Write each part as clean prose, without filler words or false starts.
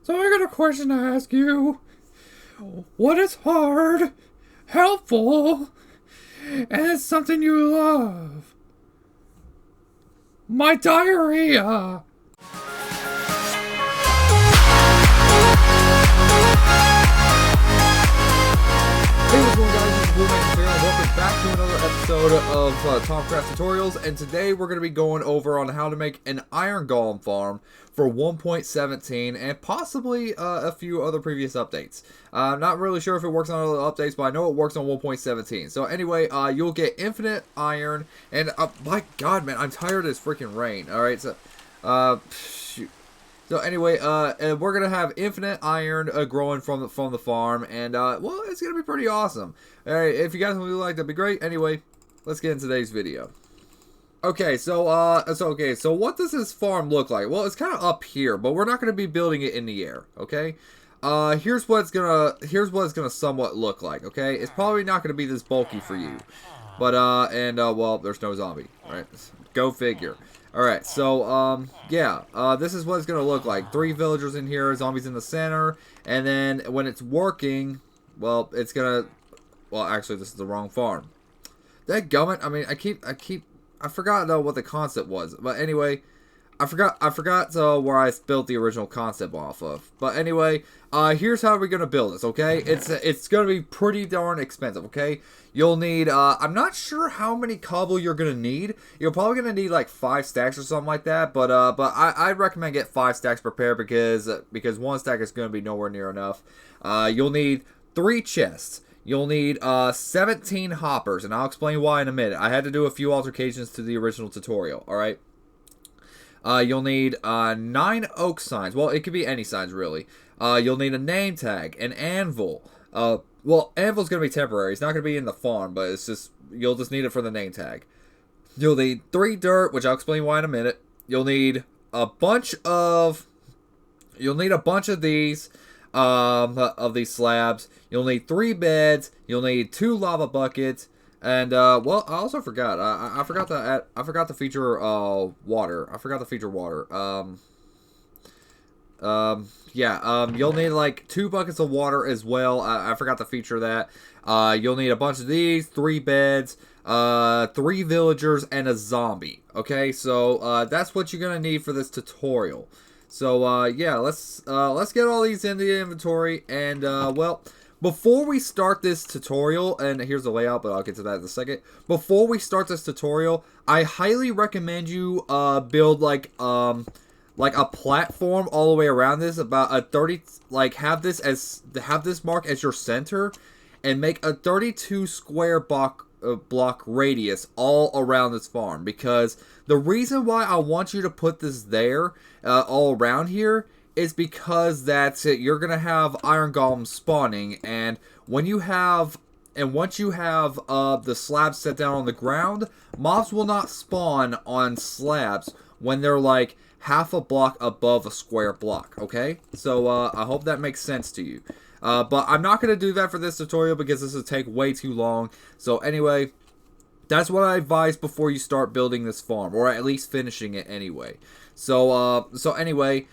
So I got a question to ask you. What is hard, helpful, and it's something you love? My diarrhea. Hey, what's going on, guys? This is Woogie here, and welcome back to another episode of TomCraft Tutorials. And today we're going to be going over on how to make an iron golem farm for 1.17 and possibly a few other previous updates. I'm not really sure if it works on other updates, but I know it works on 1.17. So anyway, you'll get infinite iron, and my God, man, I'm tired of this freaking rain. All right, so shoot. So anyway, we're gonna have infinite iron growing from the farm, and well, it's gonna be pretty awesome. All right, if you guys would like, that'd be great. Anyway, let's get into today's video. Okay, so what does this farm look like? Well, it's kind of up here, but we're not gonna be building it in the air. Okay, here's what it's gonna somewhat look like. Okay, it's probably not gonna be this bulky for you, but well, there's no zombie. All right, go figure. Alright, so, yeah, this is what it's going to look like. 3 villagers in here, zombies in the center, and then when it's working, well, it's going to, well, actually, this is the wrong farm. Dadgummit, I mean, I forgot, though, what the concept was, but anyway, I forgot where I built the original concept off of. But anyway, here's how we're gonna build this, okay? It's gonna be pretty darn expensive, okay? You'll need, I'm not sure how many cobble you're gonna need. You're probably gonna need like 5 stacks or something like that. But I'd recommend get 5 stacks prepared because 1 stack is gonna be nowhere near enough. You'll need 3 chests. You'll need 17 hoppers, and I'll explain why in a minute. I had to do a few alterations to the original tutorial, alright? You'll need 9 oak signs. Well, it could be any signs, really. You'll need a name tag, an anvil. Well, anvil's going to be temporary. It's not going to be in the farm, but it's just, you'll just need it for the name tag. You'll need 3 dirt, which I'll explain why in a minute. You'll need a bunch of these slabs. You'll need 3 beds. You'll need 2 lava buckets. And, well, I also forgot. I forgot to feature, water. I forgot to feature water. Yeah, you'll need, like, 2 buckets of water as well. I forgot to feature that. You'll need a bunch of these, 3 beds, 3 villagers, and a zombie. Okay, so, that's what you're gonna need for this tutorial. So, yeah, let's get all these in the inventory, and, well, before we start this tutorial, and here's the layout, but I'll get to that in a second. Before we start this tutorial, I highly recommend you build like a platform all the way around this, about a 30, like have this mark as your center, and make a 32 square block radius all around this farm. Because the reason why I want you to put this there all around here is because that's it. You're gonna have iron golems spawning, and once you have the slabs set down on the ground, mobs will not spawn on slabs when they're like half a block above a square block. Okay, so I hope that makes sense to you. But I'm not gonna do that for this tutorial because this will take way too long. So anyway, that's what I advise before you start building this farm, or at least finishing it anyway. So anyway.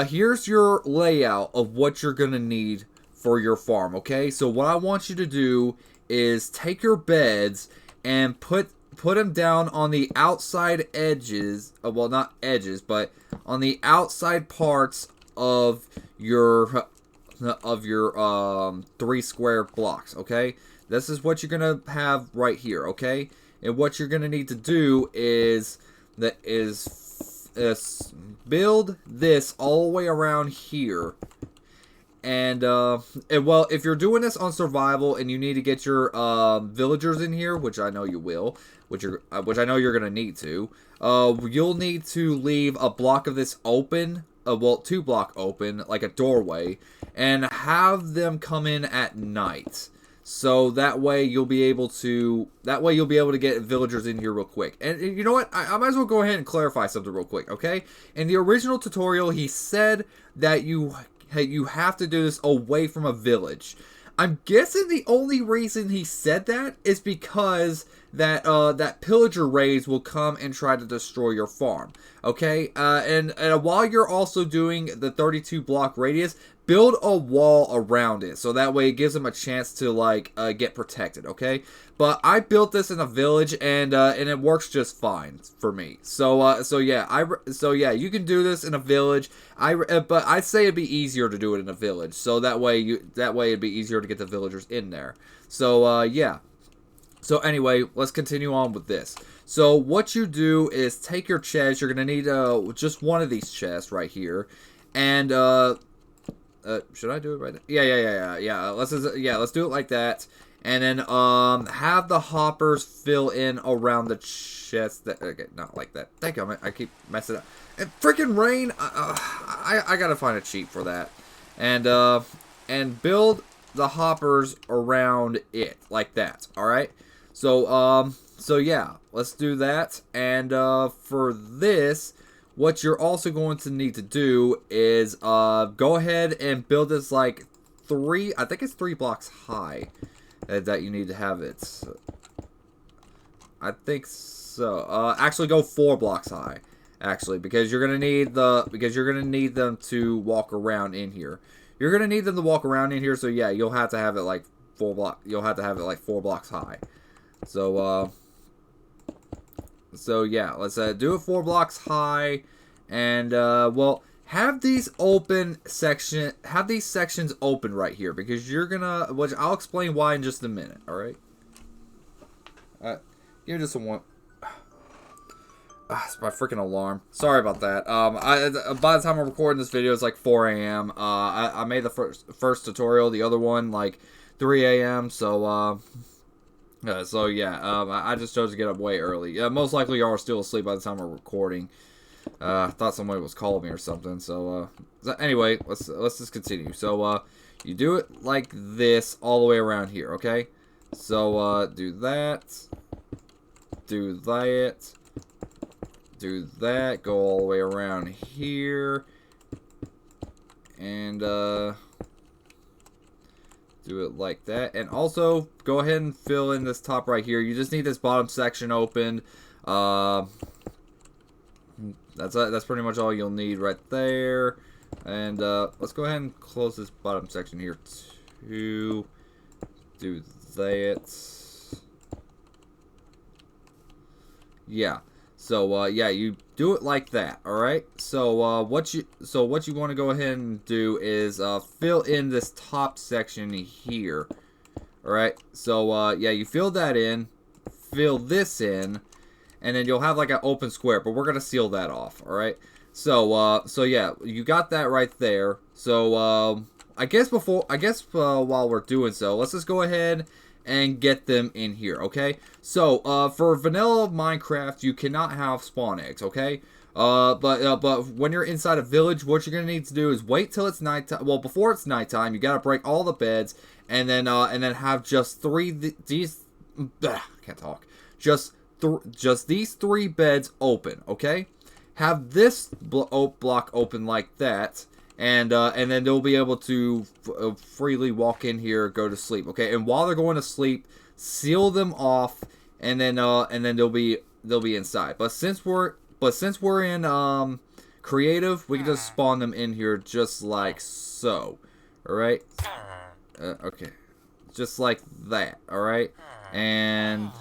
Here's your layout of what you're going to need for your farm, okay? So what I want you to do is take your beds and put them down on the outside edges, well, not edges, but on the outside parts of your 3 square blocks, okay? This is what you're going to have right here, okay? And what you're going to need to do is build this all the way around here, and well, if you're doing this on survival and you need to get your villagers in here, which I know you will, which I know you're gonna need to, you'll need to leave a block of this open, well, 2 block open, like a doorway, and have them come in at night. So that way you'll be able to get villagers in here real quick. And you know what? I might as well go ahead and clarify something real quick, okay? In the original tutorial, he said that you have to do this away from a village. I'm guessing the only reason he said that is because that that pillager raids will come and try to destroy your farm. Okay, and while you're also doing the 32 block radius, build a wall around it, so that way it gives them a chance to like get protected. Okay, but I built this in a village, and it works just fine for me. So yeah, you can do this in a village. But I'd say it'd be easier to do it in a village, so that way it'd be easier to get the villagers in there. So yeah. So anyway, let's continue on with this. So what you do is take your chest. You're gonna need just one of these chests right here, and should I do it right now? Yeah. Let's do it like that, and then have the hoppers fill in around the chest. Okay, not like that. Dadgummit, I keep messing up. And freaking rain. I gotta find a cheat for that, and build the hoppers around it like that. All right. So yeah, let's do that. And for this, what you're also going to need to do is go ahead and build this like I think it's 3 blocks high that you need to have it. I think so. Actually, go 4 blocks high. Actually, because you're gonna need them to walk around in here. You're gonna need them to walk around in here. So yeah, you'll have to have it like 4 blocks high. So yeah, let's do it 4 blocks high, and well, have these sections open right here, because which I'll explain why in just a minute. All right. Give me just a one. It's my freaking alarm. Sorry about that. By the time I'm recording this video, it's like 4 a.m. I made the first tutorial, the other one like 3 a.m. So yeah, I just chose to get up way early. Most likely y'all are still asleep by the time we're recording. I thought somebody was calling me or something. So anyway, let's just continue. So you do it like this all the way around here, okay? So do that, do that, do that. Go all the way around here, and do it like that. And also, go ahead and fill in this top right here. You just need this bottom section opened. That's pretty much all you'll need right there. And let's go ahead and close this bottom section here too. Do that. Yeah. So yeah, you do it like that, all right? So what you want to go ahead and do is fill in this top section here. All right? So yeah, you fill that in, fill this in, and then you'll have like an open square, but we're going to seal that off, all right? So yeah, you got that right there. So I guess while we're doing so, let's just go ahead and get them in here, okay? So, for vanilla Minecraft, you cannot have spawn eggs, okay? But when you're inside a village, what you're gonna need to do is wait till it's nighttime. Well, before it's nighttime, you gotta break all the beds, and then have just can't talk. Just these 3 beds open, okay? Have this block open like that. And then they'll be able to freely walk in here, go to sleep, okay? And while they're going to sleep, seal them off, and then they'll be inside. But since we're in creative, we can just spawn them in here just like so, all right? Okay, just like that, all right? And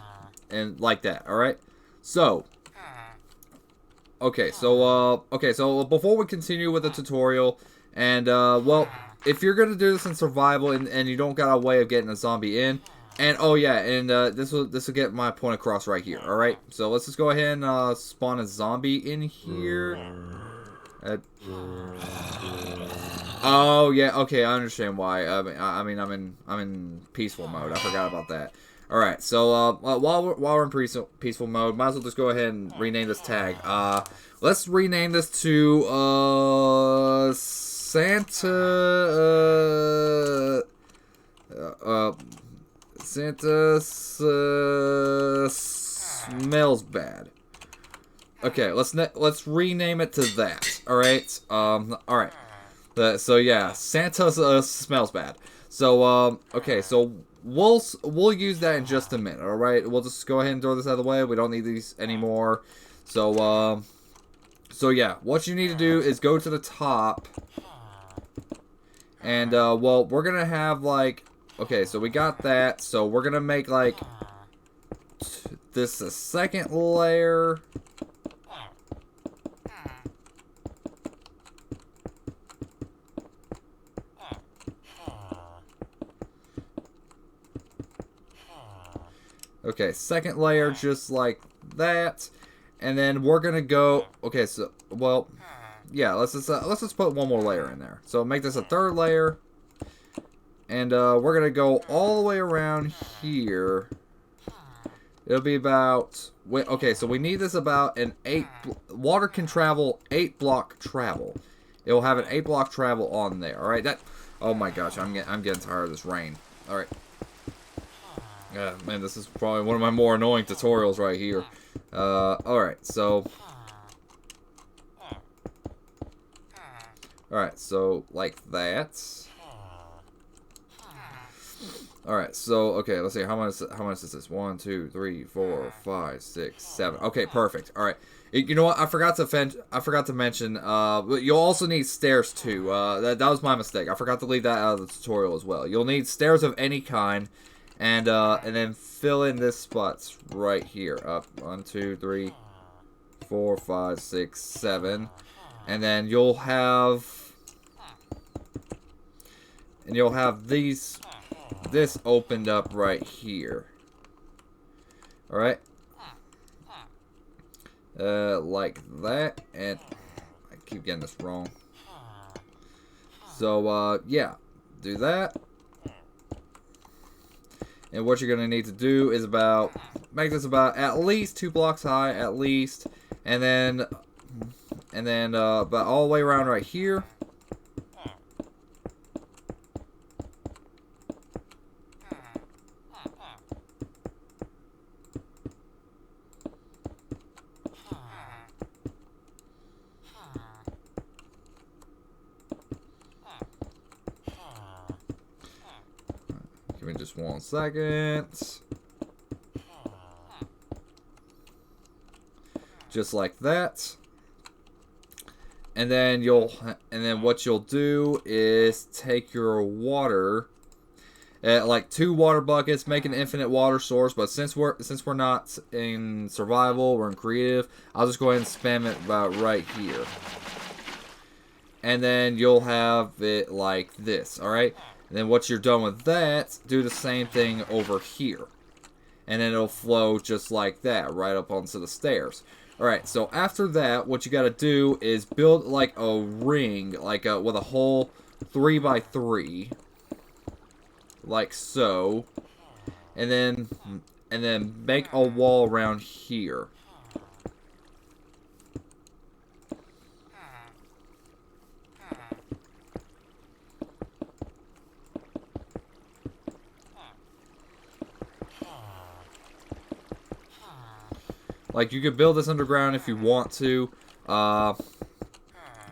like that, all right? So. Okay, so before we continue with the tutorial, and well, if you're gonna do this in survival and you don't got a way of getting a zombie in, and oh yeah, and this will get my point across right here. All right, so let's just go ahead and spawn a zombie in here. Oh yeah, okay, I understand why. I mean, I'm in peaceful mode. I forgot about that. All right, so while we're in peaceful mode, might as well just go ahead and rename this tag. Let's rename this to Santa smells bad. Okay, let's rename it to that. All right. All right. So yeah, Santa smells bad. So, okay, so we'll use that in just a minute, alright? We'll just go ahead and throw this out of the way. We don't need these anymore. So, so yeah, what you need to do is go to the top. And, well, we're gonna have, like, okay, so we got that. So we're gonna make, like, this a second layer. Okay, second layer just like that. And then we're gonna go, okay, so, well, yeah, let's just put one more layer in there. So make this a third layer. And we're gonna go all the way around here. It'll be about, okay, so we need this about an water can travel 8-block travel. It will have an 8-block travel on there. All right, that, oh my gosh, I'm getting tired of this rain. All right. Yeah, man, this is probably one of my more annoying tutorials right here. Alright, so... Alright, so, like that. Alright, so, okay, let's see, how much is this? 1, 2, 3, 4, 5, 6, 7. Okay, perfect. Alright. You know what? I forgot to mention, you'll also need stairs too. That was my mistake. I forgot to leave that out of the tutorial as well. You'll need stairs of any kind. And then fill in this spots right here. Up 1, 2, 3, 4, 5, 6, 7. And then you'll have this opened up right here. Alright. Like that. And I keep getting this wrong. So yeah. Do that. And what you're going to need to do is make this about at least 2 blocks high, at least. And then about all the way around right here. Give me just 1 second. Just like that. And then what you'll do is take your water, like 2 water buckets, make an infinite water source. But since we're not in survival, we're in creative, I'll just go ahead and spam it about right here. And then you'll have it like this, all right? And then once you're done with that, do the same thing over here. And then it'll flow just like that, right up onto the stairs. Alright, so after that, what you gotta do is build like a ring, like with a whole 3x3. Like so. And then make a wall around here. Like, you could build this underground if you want to. And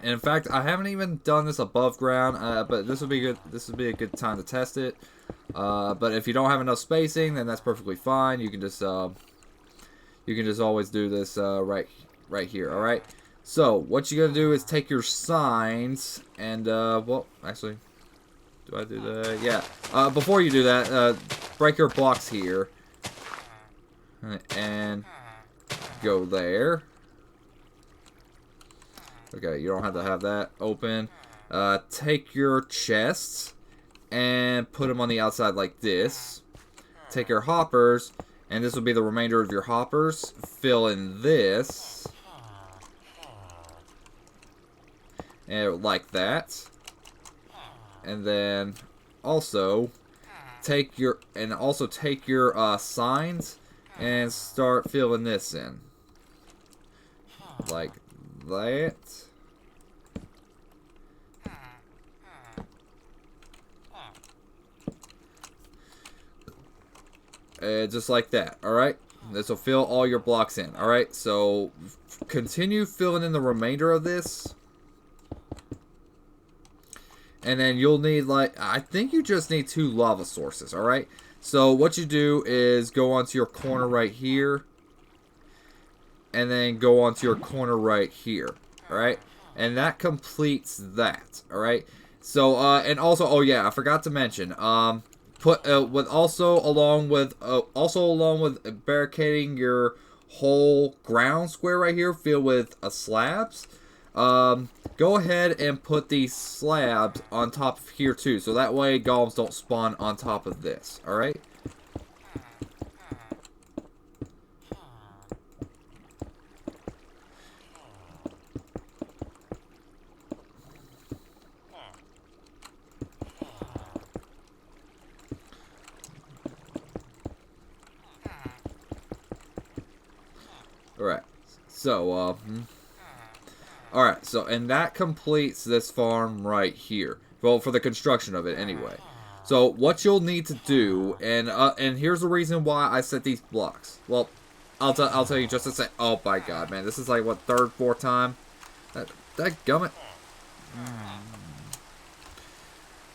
in fact, I haven't even done this above ground, but this would be good. This would be a good time to test it. But if you don't have enough spacing, then that's perfectly fine. You can just always do this right here. All right. So what you're gonna do is take your signs and well, actually, do I do that? Yeah. Before you do that, break your blocks here and go there. Okay, you don't have to have that open. Take your chests and put them on the outside like this. Take your hoppers, and this will be the remainder of your hoppers. Fill in this. And like that. And then also take your signs and start filling this in. Like that. Just like that, alright? This will fill all your blocks in, alright? So, continue filling in the remainder of this. And then you'll need, like, I think you just need 2 lava sources, alright? So what you do is go onto your corner right here. And then go onto your corner right here, alright? And that completes that, alright? So, and also, oh yeah, I forgot to mention, also along with barricading your whole ground square right here filled with slabs, go ahead and put these slabs on top of here too, so that way golems don't spawn on top of this, alright? Alright, so, alright, so, and that completes this farm right here. Well, for the construction of it, anyway. So, what you'll need to do, and here's the reason why I set these blocks. Well, I'll tell you just to say, oh my god, man, this is like, what, 3rd, 4th time? That gummit.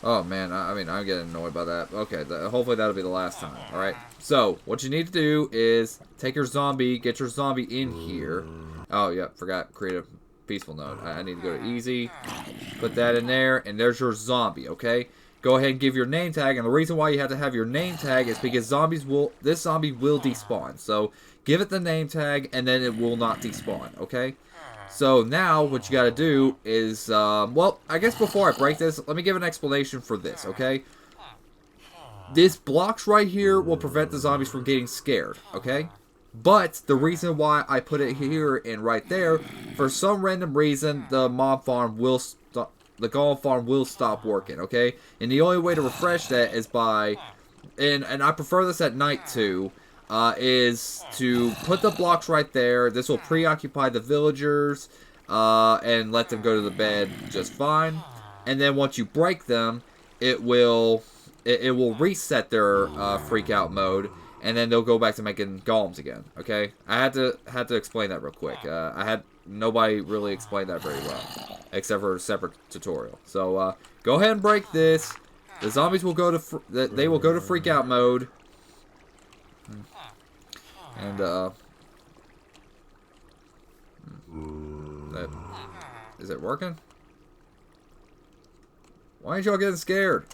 Oh, man, I mean, I'm getting annoyed by that. Okay, hopefully that'll be the last time, alright? So, what you need to do is take your zombie, get your zombie in here. Oh, yeah, forgot, create a peaceful node. I need to go to easy, put that in there, and there's your zombie, okay? Go ahead and give your name tag, and the reason why you have to have your name tag is because this zombie will despawn. So, give it the name tag, and then it will not despawn, okay? So now, what you gotta do is, well, I guess before I break this, let me give an explanation for this, okay? This blocks right here will prevent the zombies from getting scared, okay? But, the reason why I put it here and right there, for some random reason, the mob farm will stop, the golem farm will stop working, okay? And the only way to refresh that is by, and I prefer this at night too, is to put the blocks right there. This will preoccupy the villagers and let them go to the bed just fine. And then once you break them, it will reset their freak out mode, and then they'll go back to making golems again. Okay, I had to explain that real quick. Nobody really explained that very well, except for a separate tutorial. So go ahead and break this. The zombies will go to they will go to freak out mode. And, is it working? Why ain't y'all getting scared?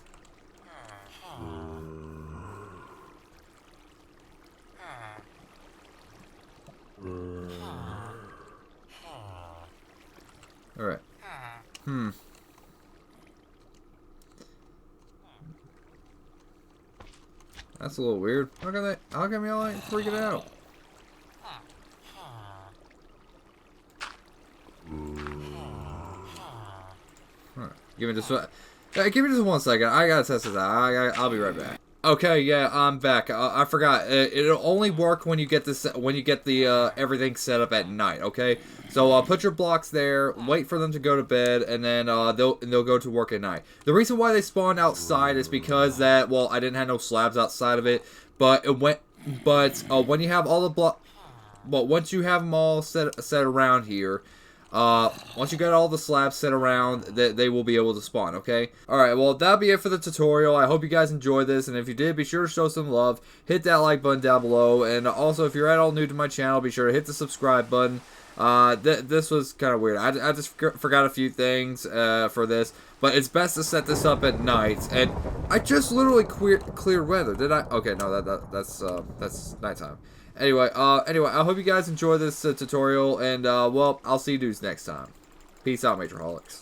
Alright. That's a little weird. How come y'all ain't freaking out? Give me just 1 second. I gotta test this out. I'll be right back. Okay, yeah, I'm back. I forgot. It'll only work when you get this, everything set up at night. Okay, so put your blocks there. Wait for them to go to bed, and then they'll go to work at night. The reason why they spawned outside is because I didn't have no slabs outside of it. But when you have all the once you have them all set around here. Once you get all the slabs set around, they will be able to spawn, okay? Alright, well, that'll be it for the tutorial. I hope you guys enjoyed this, and if you did, be sure to show some love. Hit that like button down below, and also, if you're at all new to my channel, be sure to hit the subscribe button. This was kind of weird. I just forgot a few things, for this, but it's best to set this up at night, and I just literally cleared weather, did I? Okay, no, that's nighttime. Anyway, I hope you guys enjoy this tutorial, and, well, I'll see you dudes next time. Peace out, Majorholics.